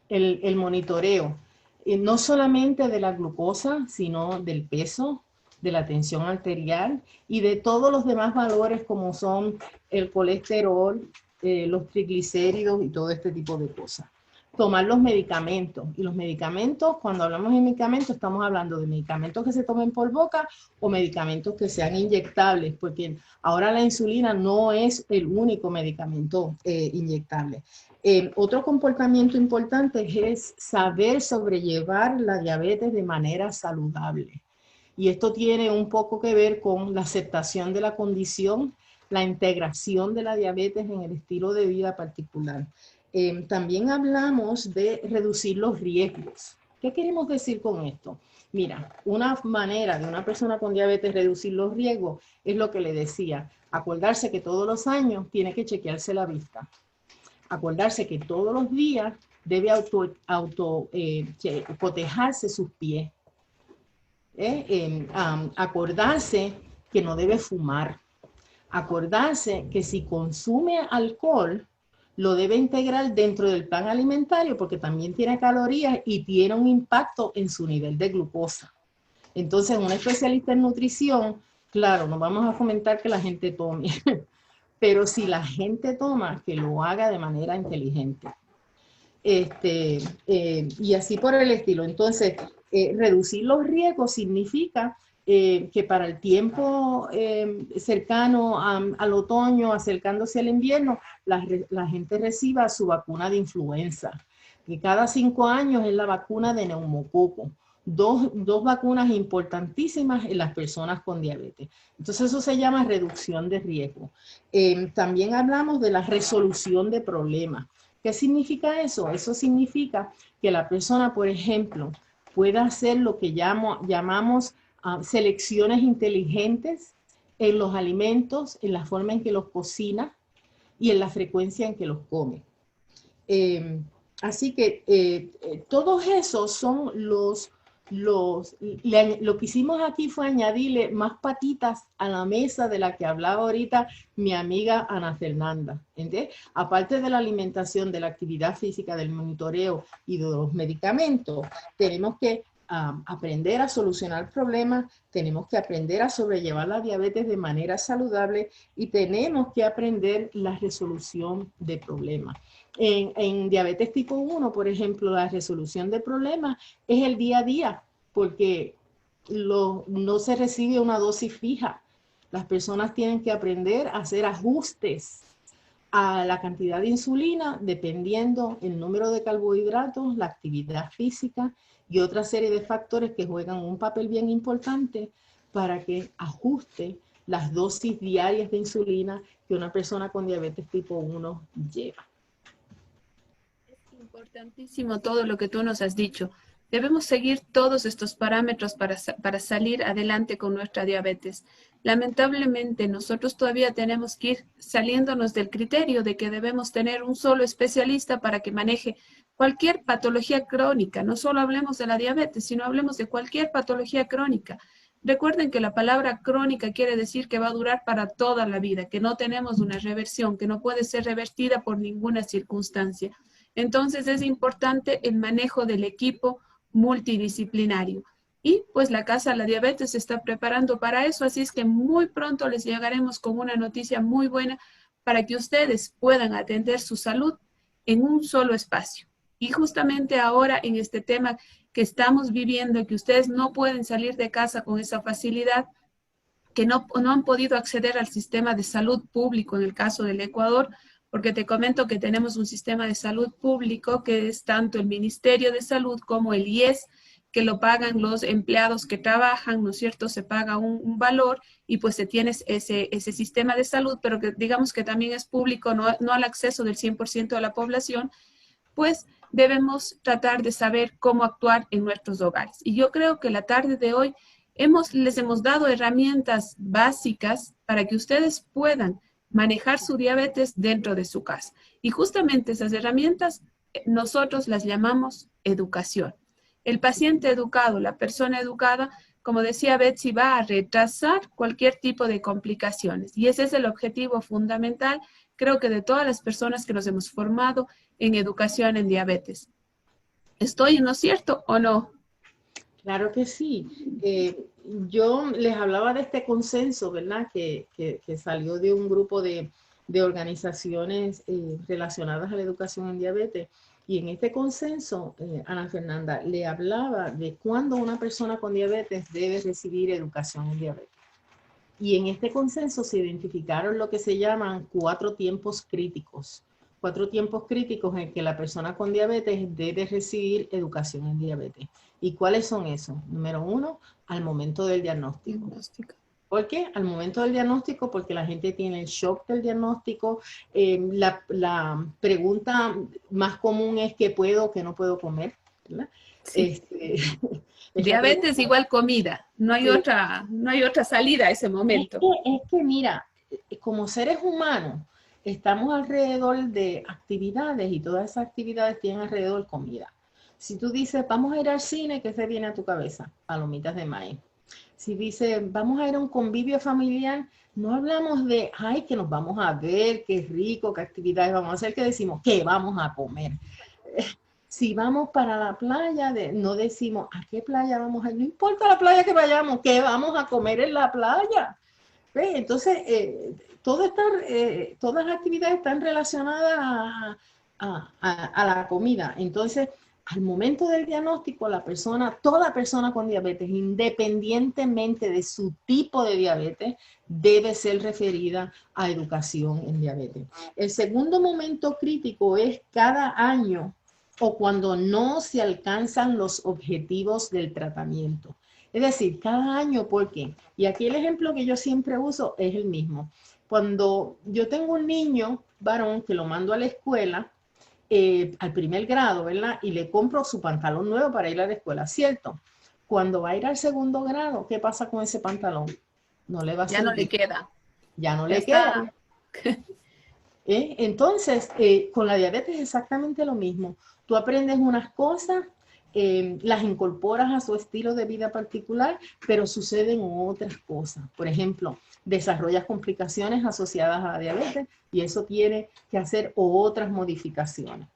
El monitoreo, no solamente de la glucosa, sino del peso, de la tensión arterial y de todos los demás valores como son el colesterol, los triglicéridos y todo este tipo de cosas. Tomar los medicamentos. Y los medicamentos, cuando hablamos de medicamentos, estamos hablando de medicamentos que se tomen por boca o medicamentos que sean inyectables, porque ahora la insulina no es el único medicamento inyectable. Otro comportamiento importante es saber sobrellevar la diabetes de manera saludable. Y esto tiene un poco que ver con la aceptación de la condición, la integración de la diabetes en el estilo de vida particular. También hablamos de reducir los riesgos. ¿Qué queremos decir con esto? Mira, una manera de una persona con diabetes reducir los riesgos es lo que le decía. Acordarse que todos los años tiene que chequearse la vista. Acordarse que todos los días debe cotejarse sus pies. Acordarse que no debe fumar. Acordarse que si consume alcohol, lo debe integrar dentro del plan alimentario porque también tiene calorías y tiene un impacto en su nivel de glucosa. Entonces, un especialista en nutrición, claro, no vamos a fomentar que la gente tome, pero si la gente toma, que lo haga de manera inteligente. Y así por el estilo. Entonces, reducir los riesgos significa que para el tiempo cercano al otoño, acercándose al invierno, la gente reciba su vacuna de influenza, que cada 5 años es la vacuna de neumococo. Dos vacunas importantísimas en las personas con diabetes. Entonces eso se llama reducción de riesgo. También hablamos de la resolución de problemas. ¿Qué significa eso? Eso significa que la persona, por ejemplo, pueda hacer lo que llamamos selecciones inteligentes en los alimentos, en la forma en que los cocina y en la frecuencia en que los come. Así que todos esos son lo que hicimos aquí fue añadirle más patitas a la mesa de la que hablaba ahorita mi amiga Ana Fernanda. ¿Entiendes? Aparte de la alimentación, de la actividad física, del monitoreo y de los medicamentos, tenemos que aprender a solucionar problemas, tenemos que aprender a sobrellevar la diabetes de manera saludable y tenemos que aprender la resolución de problemas. En diabetes tipo 1, por ejemplo, la resolución de problemas es el día a día, porque no se recibe una dosis fija. Las personas tienen que aprender a hacer ajustes a la cantidad de insulina dependiendo el número de carbohidratos, la actividad física y otra serie de factores que juegan un papel bien importante para que ajuste las dosis diarias de insulina que una persona con diabetes tipo 1 lleva. Importantísimo todo lo que tú nos has dicho. Debemos seguir todos estos parámetros para salir adelante con nuestra diabetes. Lamentablemente, nosotros todavía tenemos que ir saliéndonos del criterio de que debemos tener un solo especialista para que maneje cualquier patología crónica. No solo hablemos de la diabetes, sino hablemos de cualquier patología crónica. Recuerden que la palabra crónica quiere decir que va a durar para toda la vida, que no tenemos una reversión, que no puede ser revertida por ninguna circunstancia. Entonces es importante el manejo del equipo multidisciplinario. Y pues la Casa de la Diabetes se está preparando para eso, así es que muy pronto les llegaremos con una noticia muy buena para que ustedes puedan atender su salud en un solo espacio. Y justamente ahora en este tema que estamos viviendo, que ustedes no pueden salir de casa con esa facilidad, que no han podido acceder al sistema de salud público en el caso del Ecuador, porque te comento que tenemos un sistema de salud público que es tanto el Ministerio de Salud como el IES, que lo pagan los empleados que trabajan, ¿no es cierto? Se paga un valor y pues se tiene ese sistema de salud, pero que digamos que también es público, no al acceso del 100% de la población, pues debemos tratar de saber cómo actuar en nuestros hogares. Y yo creo que la tarde de hoy les hemos dado herramientas básicas para que ustedes puedan manejar su diabetes dentro de su casa. Y justamente esas herramientas nosotros las llamamos educación. El paciente educado, la persona educada, como decía Betsy, va a retrasar cualquier tipo de complicaciones. Y ese es el objetivo fundamental, creo que de todas las personas que nos hemos formado en educación en diabetes. ¿Estoy en lo cierto o no? Claro que sí. Yo les hablaba de este consenso, ¿verdad? Que salió de un grupo de organizaciones relacionadas a la educación en diabetes. Y en este consenso, Ana Fernanda le hablaba de cuándo una persona con diabetes debe recibir educación en diabetes. Y en este consenso se identificaron lo que se llaman 4 tiempos críticos. 4 tiempos críticos en que la persona con diabetes debe recibir educación en diabetes. ¿Y cuáles son esos? Número 1, al momento del diagnóstico. ¿Por qué? Al momento del diagnóstico, porque la gente tiene el shock del diagnóstico. La pregunta más común es ¿qué puedo o qué no puedo comer? ¿Verdad? Sí. Diabetes igual comida, no hay otra salida a ese momento. Es que mira, como seres humanos, estamos alrededor de actividades y todas esas actividades tienen alrededor comida. Si tú dices, vamos a ir al cine, ¿qué se viene a tu cabeza? Palomitas de maíz. Si dices, vamos a ir a un convivio familiar, no hablamos de, ay, que nos vamos a ver, qué rico, qué actividades vamos a hacer, que decimos, ¿qué vamos a comer? Si vamos para la playa, no decimos, ¿a qué playa vamos a ir? No importa la playa que vayamos, ¿qué vamos a comer en la playa? ¿Ves? Entonces, todas las actividades están relacionadas a la comida. Entonces, al momento del diagnóstico, toda persona con diabetes, independientemente de su tipo de diabetes, debe ser referida a educación en diabetes. El segundo momento crítico es cada año o cuando no se alcanzan los objetivos del tratamiento. Es decir, cada año, ¿por qué? Y aquí el ejemplo que yo siempre uso es el mismo. Cuando yo tengo un niño varón que lo mando a la escuela, al primer grado, ¿verdad? Y le compro su pantalón nuevo para ir a la escuela, ¿cierto? Cuando va a ir al segundo grado, ¿qué pasa con ese pantalón? No le va a Ya no le servir, queda. ya no Ya le queda. está. Entonces, con la diabetes es exactamente lo mismo. Tú aprendes unas cosas, las incorporas a su estilo de vida particular, pero suceden otras cosas. Por ejemplo, desarrollas complicaciones asociadas a la diabetes y eso tiene que hacer otras modificaciones.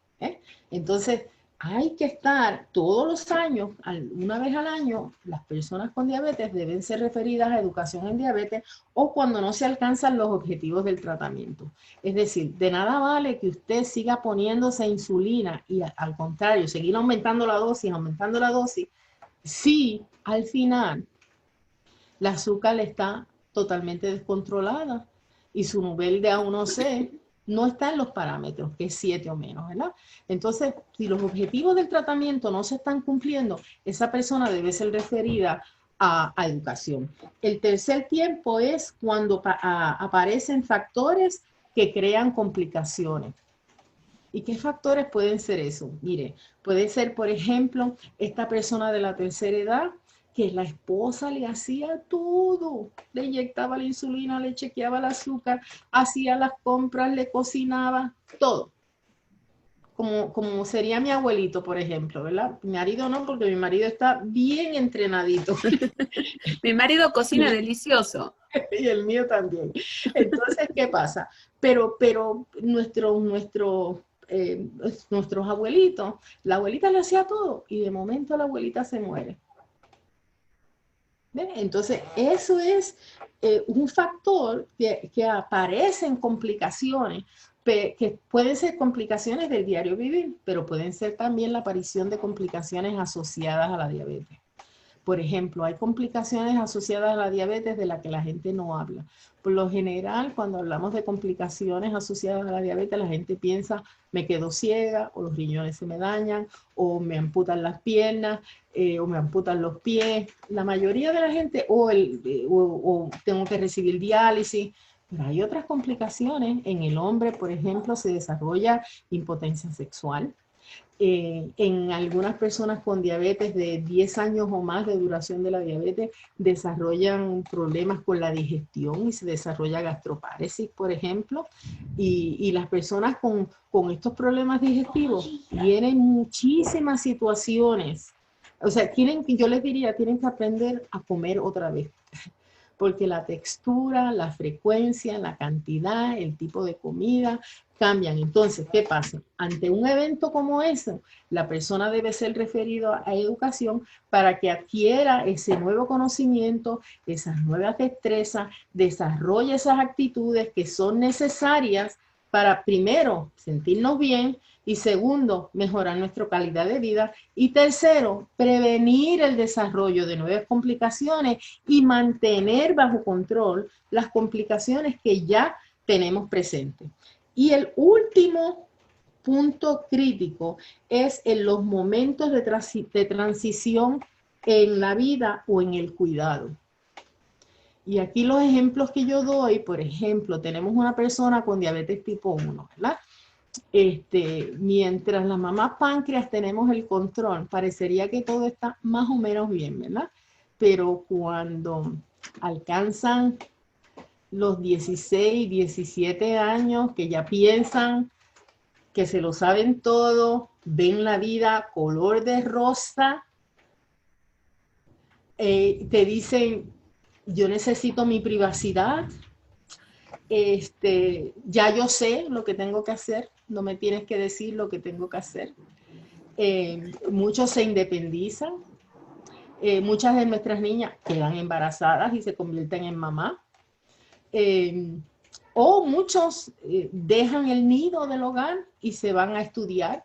Entonces, hay que estar todos los años, una vez al año, las personas con diabetes deben ser referidas a educación en diabetes o cuando no se alcanzan los objetivos del tratamiento. Es decir, de nada vale que usted siga poniéndose insulina y al contrario, seguir aumentando la dosis, si al final la azúcar está totalmente descontrolada y su nivel de A1C no está en los parámetros, que es 7 o menos, ¿verdad? Entonces, si los objetivos del tratamiento no se están cumpliendo, esa persona debe ser referida a educación. El tercer tiempo es cuando aparecen factores que crean complicaciones. ¿Y qué factores pueden ser eso? Mire, puede ser, por ejemplo, esta persona de la tercera edad que la esposa le hacía todo, le inyectaba la insulina, le chequeaba el azúcar, hacía las compras, le cocinaba, todo. Como sería mi abuelito, por ejemplo, ¿verdad? Mi marido no, porque mi marido está bien entrenadito. Mi marido cocina delicioso. Y el mío también. Entonces, ¿qué pasa? Pero nuestros abuelitos, la abuelita le hacía todo y de momento la abuelita se muere. ¿Ven? Entonces, eso es un factor que aparece en complicaciones, que pueden ser complicaciones del diario vivir, pero pueden ser también la aparición de complicaciones asociadas a la diabetes. Por ejemplo, hay complicaciones asociadas a la diabetes de las que la gente no habla. Por lo general, cuando hablamos de complicaciones asociadas a la diabetes, la gente piensa, me quedo ciega, o los riñones se me dañan, o me amputan las piernas, o me amputan los pies. La mayoría de la gente, o tengo que recibir diálisis. Pero hay otras complicaciones. En el hombre, por ejemplo, se desarrolla impotencia sexual. En algunas personas con diabetes de 10 años o más de duración de la diabetes desarrollan problemas con la digestión y se desarrolla gastroparesis, por ejemplo. Y las personas con estos problemas digestivos tienen muchísimas situaciones. O sea, yo les diría, tienen que aprender a comer otra vez. Porque la textura, la frecuencia, la cantidad, el tipo de comida cambian. Entonces, ¿qué pasa? Ante un evento como ese, la persona debe ser referida a educación para que adquiera ese nuevo conocimiento, esas nuevas destrezas, desarrolle esas actitudes que son necesarias para, primero, sentirnos bien y segundo, mejorar nuestra calidad de vida y tercero, prevenir el desarrollo de nuevas complicaciones y mantener bajo control las complicaciones que ya tenemos presentes. Y el último punto crítico es en los momentos de transición en la vida o en el cuidado. Y aquí los ejemplos que yo doy, por ejemplo, tenemos una persona con diabetes tipo 1, ¿verdad? Mientras la mamá páncreas tenemos el control, parecería que todo está más o menos bien, ¿verdad? Pero cuando alcanzan los 16, 17 años, que ya piensan que se lo saben todo, ven la vida color de rosa, te dicen, yo necesito mi privacidad, ya yo sé lo que tengo que hacer, no me tienes que decir lo que tengo que hacer. Muchos se independizan, muchas de nuestras niñas quedan embarazadas y se convierten en mamá. O muchos dejan el nido del hogar y se van a estudiar.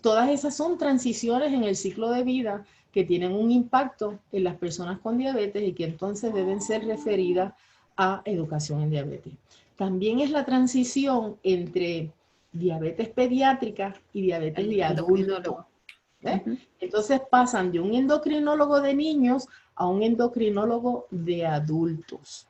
todas esas son transiciones en el ciclo de vida que tienen un impacto en las personas con diabetes y que entonces deben ser referidas a educación en diabetes. También es la transición entre diabetes pediátrica y diabetes de adulto. Entonces pasan de un endocrinólogo de niños a un endocrinólogo de adultos.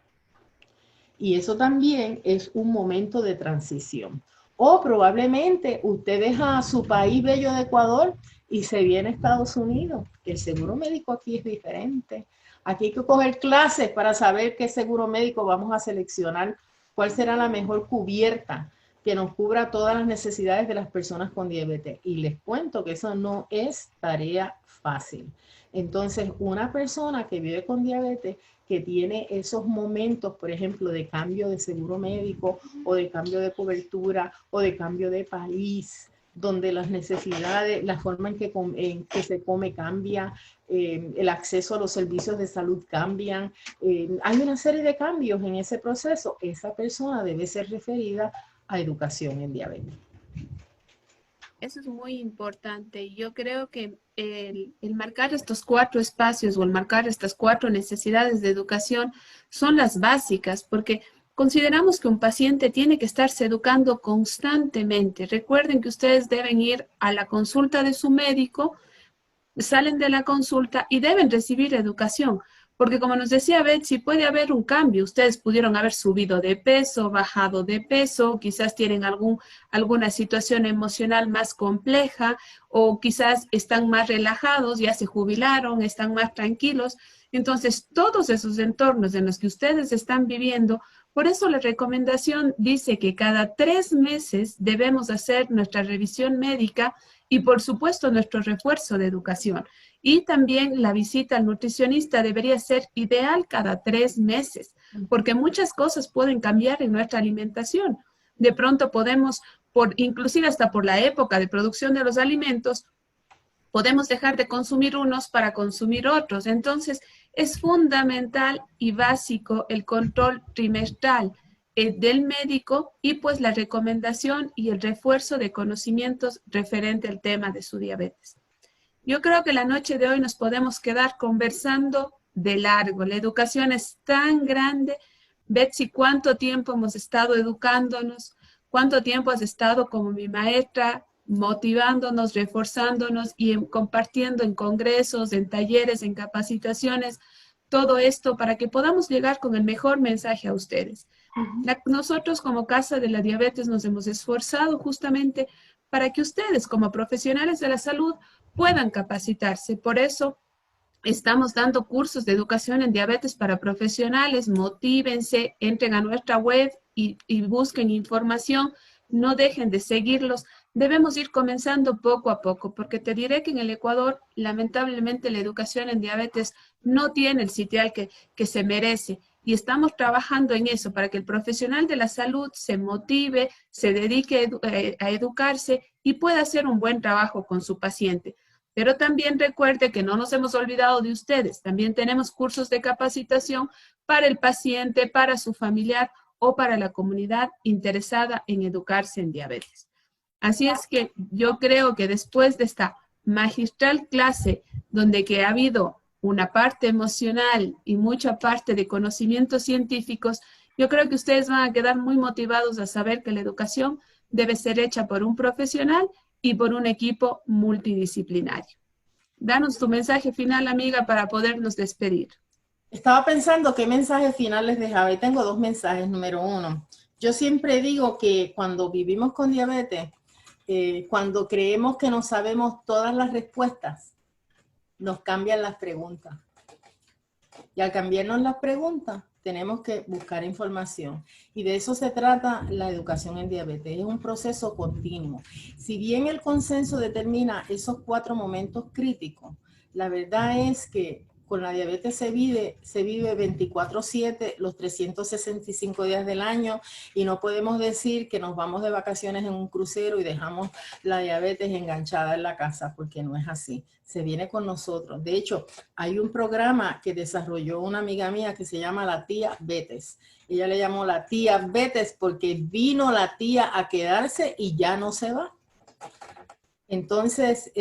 Y eso también es un momento de transición. O probablemente usted deja a su país bello de Ecuador y se viene a Estados Unidos. El seguro médico aquí es diferente. Aquí hay que coger clases para saber qué seguro médico vamos a seleccionar, cuál será la mejor cubierta que nos cubra todas las necesidades de las personas con diabetes. Y les cuento que eso no es tarea fácil. Entonces, una persona que vive con diabetes, que tiene esos momentos, por ejemplo, de cambio de seguro médico o de cambio de cobertura o de cambio de país, donde las necesidades, la forma en que se come cambia, el acceso a los servicios de salud cambian, hay una serie de cambios en ese proceso. Esa persona debe ser referida a educación en diabetes. Eso es muy importante. Yo creo que el marcar estos 4 espacios o el marcar estas 4 necesidades de educación son las básicas, porque consideramos que un paciente tiene que estarse educando constantemente. Recuerden que ustedes deben ir a la consulta de su médico, salen de la consulta y deben recibir educación. Porque como nos decía Betsy, puede haber un cambio. Ustedes pudieron haber subido de peso, bajado de peso, quizás tienen alguna situación emocional más compleja o quizás están más relajados, ya se jubilaron, están más tranquilos. Entonces, todos esos entornos en los que ustedes están viviendo, por eso la recomendación dice que cada 3 meses debemos hacer nuestra revisión médica y, por supuesto, nuestro refuerzo de educación. Y también la visita al nutricionista debería ser ideal cada 3 meses, porque muchas cosas pueden cambiar en nuestra alimentación. De pronto podemos, inclusive hasta por la época de producción de los alimentos, podemos dejar de consumir unos para consumir otros. Entonces, es fundamental y básico el control trimestral del médico y pues la recomendación y el refuerzo de conocimientos referente al tema de su diabetes. Yo creo que la noche de hoy nos podemos quedar conversando de largo. La educación es tan grande. Betsy, ¿cuánto tiempo hemos estado educándonos? ¿Cuánto tiempo has estado como mi maestra motivándonos, reforzándonos y compartiendo en congresos, en talleres, en capacitaciones, todo esto para que podamos llegar con el mejor mensaje a ustedes? Nosotros como Casa de la Diabetes nos hemos esforzado justamente para que ustedes como profesionales de la salud puedan capacitarse. Por eso estamos dando cursos de educación en diabetes para profesionales. Motívense, entren a nuestra web y busquen información. No dejen de seguirlos. Debemos ir comenzando poco a poco, porque te diré que en el Ecuador, lamentablemente, la educación en diabetes no tiene el sitial que se merece. Y estamos trabajando en eso para que el profesional de la salud se motive, se dedique a educarse y pueda hacer un buen trabajo con su paciente. Pero también recuerde que no nos hemos olvidado de ustedes. También tenemos cursos de capacitación para el paciente, para su familiar o para la comunidad interesada en educarse en diabetes. Así es que yo creo que después de esta magistral clase, donde que ha habido una parte emocional y mucha parte de conocimientos científicos, yo creo que ustedes van a quedar muy motivados a saber que la educación debe ser hecha por un profesional y por un equipo multidisciplinario. Danos tu mensaje final, amiga, para podernos despedir. Estaba pensando qué mensaje final les dejaba y tengo 2 mensajes. Número 1, yo siempre digo que cuando vivimos con diabetes, cuando creemos que no sabemos todas las respuestas, nos cambian las preguntas. Y al cambiarnos las preguntas, tenemos que buscar información. Y de eso se trata la educación en diabetes. Es un proceso continuo. Si bien el consenso determina esos 4 momentos críticos, la verdad es que con la diabetes se vive 24/7, los 365 días del año, y no podemos decir que nos vamos de vacaciones en un crucero y dejamos la diabetes enganchada en la casa, porque no es así. Se viene con nosotros. De hecho, hay un programa que desarrolló una amiga mía que se llama La Tía Betes. Ella le llamó La Tía Betes porque vino la tía a quedarse y ya no se va. Entonces,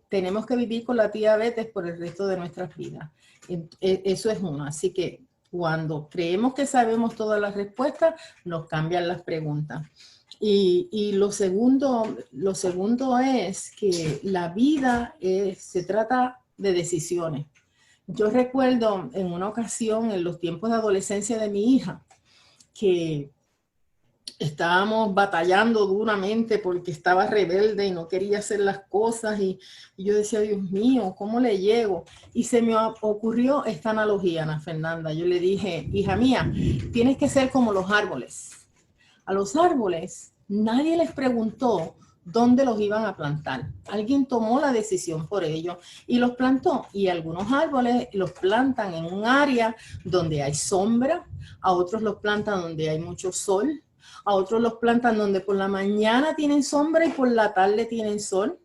tenemos que vivir con la diabetes por el resto de nuestras vidas. Eso es uno. Así que cuando creemos que sabemos todas las respuestas, nos cambian las preguntas. Y lo segundo es que la vida se trata de decisiones. Yo recuerdo en una ocasión, en los tiempos de adolescencia de mi hija, que estábamos batallando duramente porque estaba rebelde y no quería hacer las cosas y yo decía, Dios mío, ¿cómo le llego? Y se me ocurrió esta analogía, Ana Fernanda. Yo le dije, hija mía, tienes que ser como los árboles. A los árboles nadie les preguntó dónde los iban a plantar. Alguien tomó la decisión por ellos y los plantó. Y algunos árboles los plantan en un área donde hay sombra, a otros los plantan donde hay mucho sol, a otros los plantan donde por la mañana tienen sombra y por la tarde tienen sol.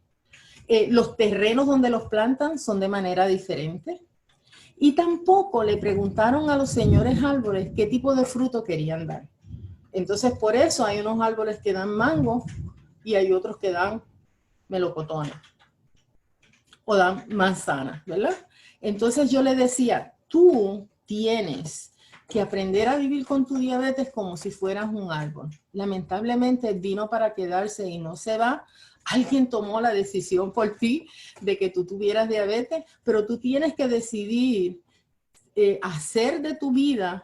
Los terrenos donde los plantan son de manera diferente. Y tampoco le preguntaron a los señores árboles qué tipo de fruto querían dar. Entonces, por eso hay unos árboles que dan mango y hay otros que dan melocotones o dan manzanas, ¿verdad? Entonces yo le decía, tú tienes que aprender a vivir con tu diabetes como si fueras un árbol. Lamentablemente vino para quedarse y no se va. Alguien tomó la decisión por ti de que tú tuvieras diabetes, pero tú tienes que decidir hacer de tu vida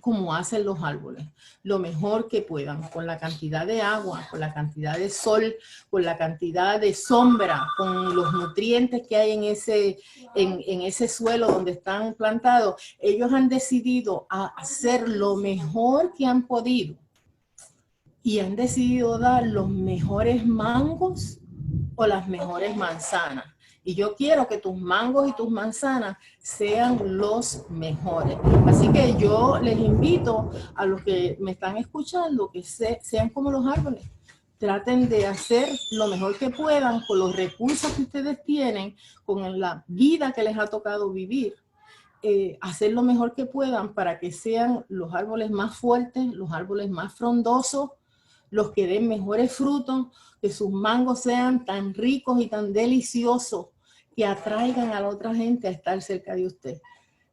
como hacen los árboles, lo mejor que puedan, con la cantidad de agua, con la cantidad de sol, con la cantidad de sombra, con los nutrientes que hay en ese suelo donde están plantados. Ellos han decidido hacer lo mejor que han podido y han decidido dar los mejores mangos o las mejores manzanas. Y yo quiero que tus mangos y tus manzanas sean los mejores. Así que yo les invito a los que me están escuchando que sean como los árboles. Traten de hacer lo mejor que puedan con los recursos que ustedes tienen, con la vida que les ha tocado vivir. Hacer lo mejor que puedan para que sean los árboles más fuertes, los árboles más frondosos, los que den mejores frutos, que sus mangos sean tan ricos y tan deliciosos que atraigan a la otra gente a estar cerca de usted.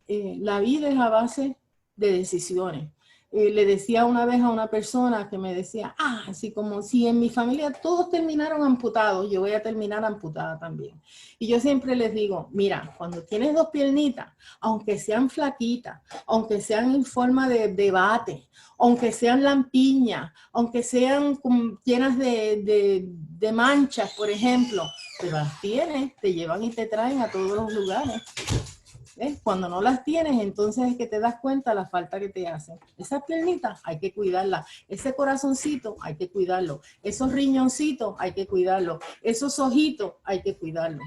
La vida es a base de decisiones. Le decía una vez a una persona que me decía, así como si en mi familia todos terminaron amputados, yo voy a terminar amputada también. Y yo siempre les digo, mira, cuando tienes dos piernitas, aunque sean flaquitas, aunque sean en forma de bate, aunque sean lampiñas, aunque sean llenas de manchas, por ejemplo, pero las tienes, te llevan y te traen a todos los lugares. Cuando no las tienes, entonces es que te das cuenta la falta que te hacen. Esas piernitas hay que cuidarlas. Ese corazoncito hay que cuidarlo. Esos riñoncitos hay que cuidarlo. Esos ojitos hay que cuidarlo.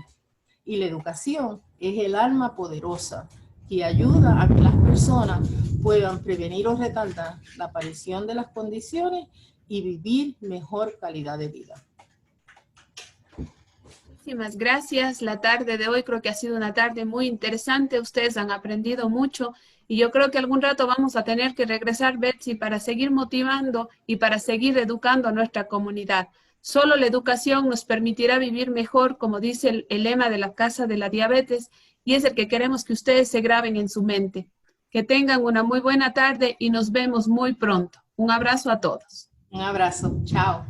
Y la educación es el arma poderosa que ayuda a que las personas puedan prevenir o retardar la aparición de las condiciones y vivir mejor calidad de vida. Muchísimas gracias. La tarde de hoy creo que ha sido una tarde muy interesante. Ustedes han aprendido mucho y yo creo que algún rato vamos a tener que regresar, Betsy, para seguir motivando y para seguir educando a nuestra comunidad. Solo la educación nos permitirá vivir mejor, como dice el lema de la Casa de la Diabetes, y es el que queremos que ustedes se graben en su mente. Que tengan una muy buena tarde y nos vemos muy pronto. Un abrazo a todos. Un abrazo. Chao.